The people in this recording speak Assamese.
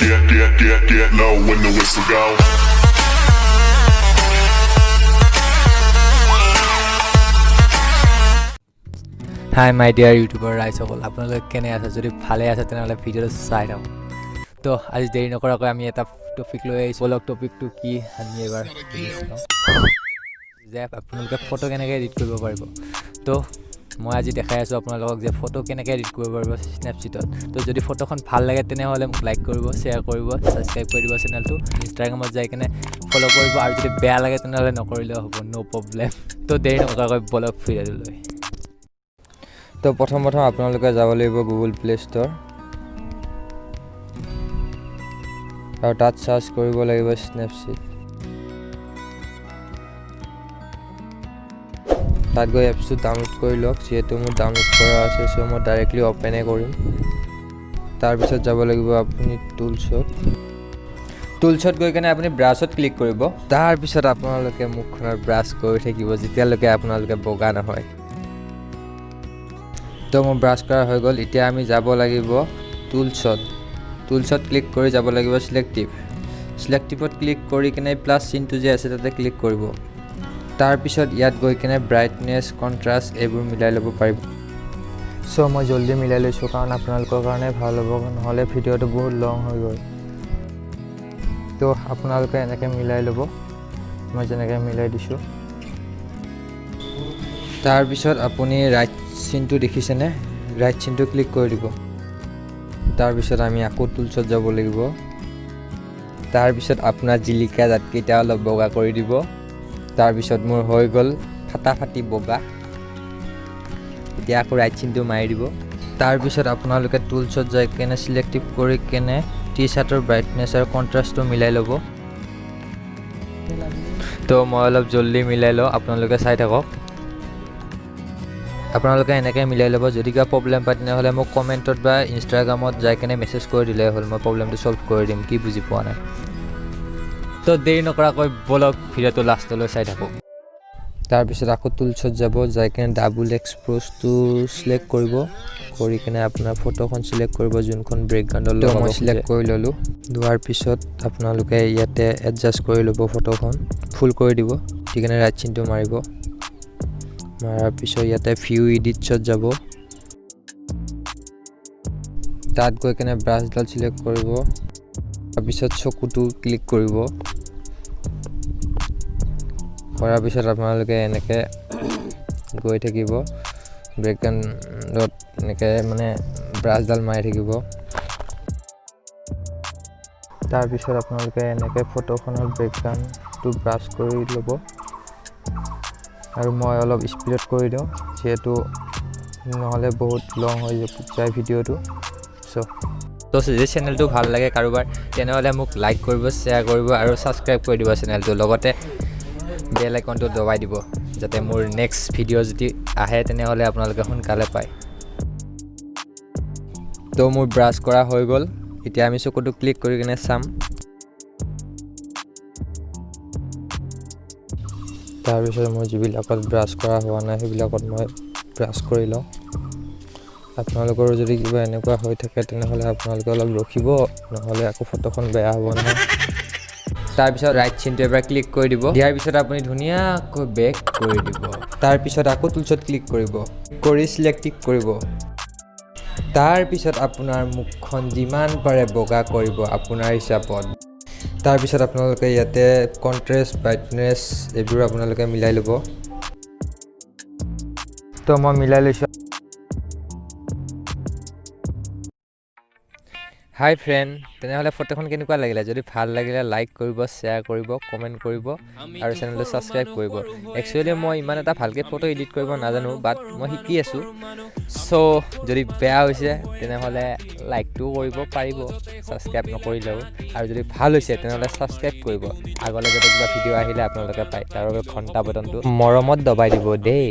get low when the whistle go. Hi my dear YouTuber ৰাইজসকল আপোনালোক কেনে আছে যদি ভালে আছে তেনেহলে ভিডিঅটো চাই থাকক তো আজি দেৰি নকৰাকৈ আমি এটা টপিক লৈ আহিছোঁ লগ টপিকটো কি আমি এবাৰ যে আপোনালোকে ফটো কেনেকৈ এডিট কৰিব পাৰিব তো মই আজি দেখাই আছোঁ আপোনালোকক যে ফটো কেনেকৈ এডিট কৰিব পাৰিব স্নেপচিটত তো যদি ফটোখন ভাল লাগে তেনেহ'লে মোক লাইক কৰিব শ্বেয়াৰ কৰিব ছাবস্ক্ৰাইব কৰি দিব চেনেলটো ইনষ্টাগ্ৰামত যাই কিনে ফ'ল' কৰিব আৰু যদি বেয়া লাগে তেনেহ'লে নকৰিলেও হ'ব ন' প্ৰব্লেম তো দেৰি নকৰাকৈ বলক ভিডিঅ'টো লৈ তো প্ৰথম আপোনালোকে যাব লাগিব গুগল প্লে ষ্ট'ৰ আৰু তাত চাৰ্চ কৰিব লাগিব স্নেপচিট তাত গৈ এপছটো ডাউনলোড কৰি লওক যিহেতু মোৰ ডাউনলোড কৰা আছে চ' মই ডাইৰেক্টলি অ'পেনে কৰিম তাৰপিছত যাব লাগিব আপুনি টুলছত গৈ কিনে আপুনি ব্ৰাছত ক্লিক কৰিব তাৰপিছত আপোনালোকে মুখখনৰ ব্ৰাছ কৰি থাকিব যেতিয়ালৈকে আপোনালোকে বগা নহয় তো মোৰ ব্ৰাছ কৰা হৈ গ'ল এতিয়া আমি যাব লাগিব টুলছত ক্লিক কৰি যাব লাগিব চিলেক্টিভত ক্লিক কৰি কিনে প্লাছ চিনটো যে আছে তাতে ক্লিক কৰিব তাৰপিছত ইয়াত গৈ কিনে ব্ৰাইটনেছ কণ্ট্ৰাষ্ট এইবোৰ মিলাই ল'ব পাৰিব চ' মই জল্দি মিলাই লৈছোঁ কাৰণ আপোনালোকৰ কাৰণে ভাল হ'ব নহ'লে ভিডিঅ'টো বহুত লং হৈ গ'ল তো আপোনালোকে এনেকৈ মিলাই ল'ব মই যেনেকৈ মিলাই দিছোঁ তাৰপিছত আপুনি ৰাইট চিনটো দেখিছেনে ৰাইট চিনটো ক্লিক কৰি দিব তাৰপিছত আমি আকৌ টুলছত যাব লাগিব তাৰপিছত আপোনাৰ জিলিকা দাঁতকেইটা অলপ বগা কৰি দিব তাৰপিছত মোৰ হৈ গ'ল ফাটাফাটি বগা এতিয়া আকৌ ৰাইট চিনটো মাৰি দিব তাৰপিছত আপোনালোকে টুলছত যাই কেনে চিলেক্টিভ কৰি কেনে টি চাৰ্টৰ ব্ৰাইটনেছ আৰু কণ্ট্ৰাষ্টটো মিলাই ল'ব তো মই অলপ জল্দি মিলাই লওঁ আপোনালোকে চাই থাকক আপোনালোকে এনেকৈ মিলাই ল'ব যদি কিবা প্ৰব্লেম পায় তেনেহ'লে মোক কমেণ্টত বা ইনষ্টাগ্ৰামত যাই কেনে মেছেজ কৰি দিলেই হ'ল মই প্ৰব্লেমটো ছল্ভ কৰি দিম কি বুজি পোৱা নাই তো দেৰি নকৰাকৈ বলক ভিডিঅ'টো লাষ্টলৈ চাই থাকোঁ তাৰপিছত আকৌ টুলছত যাব যাই কিনে ডাবল এক্সপ'জটো চিলেক্ট কৰিব কৰি কিনে আপোনাৰ ফটোখন চিলেক্ট কৰিব যোনখন বেকগ্ৰাউণ্ডৰ লগত মই চিলেক্ট কৰি ল'লোঁ লোৱাৰ পিছত আপোনালোকে ইয়াতে এডজাষ্ট কৰি ল'ব ফটোখন ফুল কৰি দিব ঠিক কিনে ৰাইট চিনটো মাৰিব মাৰাৰ পিছত ইয়াতে ভিউ এডিটছত যাব তাত গৈ কিনে ব্ৰাছডাল চিলেক্ট কৰিব তাৰপিছত চকুটো ক্লিক কৰিব কৰাৰ পিছত আপোনালোকে এনেকৈ গৈ থাকিব বেকগ্ৰাউণ্ডত এনেকৈ মানে ব্ৰাছডাল মাৰি থাকিব তাৰপিছত আপোনালোকে এনেকৈ ফটোখনৰ বেকগ্ৰাউণ্ডটো ব্ৰাছ কৰি ল'ব আৰু মই অলপ স্পীডত কৰি দিওঁ যিহেতু নহ'লে বহুত লং হৈ যায় ভিডিঅ'টো তো যদি চেনেলটো ভাল লাগে কাৰোবাৰ তেনেহ'লে মোক লাইক কৰিব শ্বেয়াৰ কৰিব আৰু ছাবস্ক্ৰাইব কৰি দিব চেনেলটো লগতে বেল আইকনটো দবাই দিব যাতে মোৰ নেক্সট ভিডিঅ' যদি আহে তেনেহ'লে আপোনালোকে সোনকালে পায় তো মোৰ ব্ৰাছ কৰা হৈ গ'ল এতিয়া আমি চকুটো ক্লিক কৰি কিনে চাম তাৰপিছত মই যিবিলাকত ব্ৰাছ কৰা হোৱা নাই সেইবিলাকত মই ব্ৰাছ কৰি লওঁ আপোনালোকৰো যদি কিবা এনেকুৱা হৈ থাকে তেনেহ'লে আপোনালোকে অলপ ৰখিব নহ'লে আকৌ ফটোখন বেয়া হ'ব নহয় তাৰপিছত ৰাইট চিনটো এবাৰ ক্লিক কৰি দিব দিয়াৰ পিছত আপুনি ধুনীয়াকৈ বেক কৰি দিব তাৰপিছত আকৌ টুলছত ক্লিক কৰিব কৰি চিলেক্টিভ কৰিব তাৰপিছত আপোনাৰ মুখখন যিমান পাৰে বগা কৰিব আপোনাৰ হিচাপত তাৰপিছত আপোনালোকে ইয়াতে কণ্ট্ৰাষ্ট ব্ৰাইটনেছ এইবোৰ আপোনালোকে মিলাই ল'ব তো মই মিলাই লৈছোঁ হাই ফ্ৰেণ্ড তেনেহ'লে ফটোখন কেনেকুৱা লাগিলে যদি ভাল লাগিলে লাইক কৰিব শ্বেয়াৰ কৰিব কমেণ্ট কৰিব আৰু চেনেলটো ছাবস্ক্ৰাইব কৰিব একচুৱেলি মই ইমান এটা ভালকৈ ফটো এডিট কৰিব নাজানো বাট মই শিকি আছোঁ চ' যদি বেয়া হৈছে তেনেহ'লে লাইকটোও কৰিব পাৰিব ছাবস্ক্ৰাইব নকৰিলেও আৰু যদি ভাল হৈছে তেনেহ'লে ছাবস্ক্ৰাইব কৰিব আগলৈ যাতে কিবা ভিডিঅ' আহিলে আপোনালোকে পায় তাৰ বাবে ঘণ্টা বটনটো মৰমত দবাই দিব দেই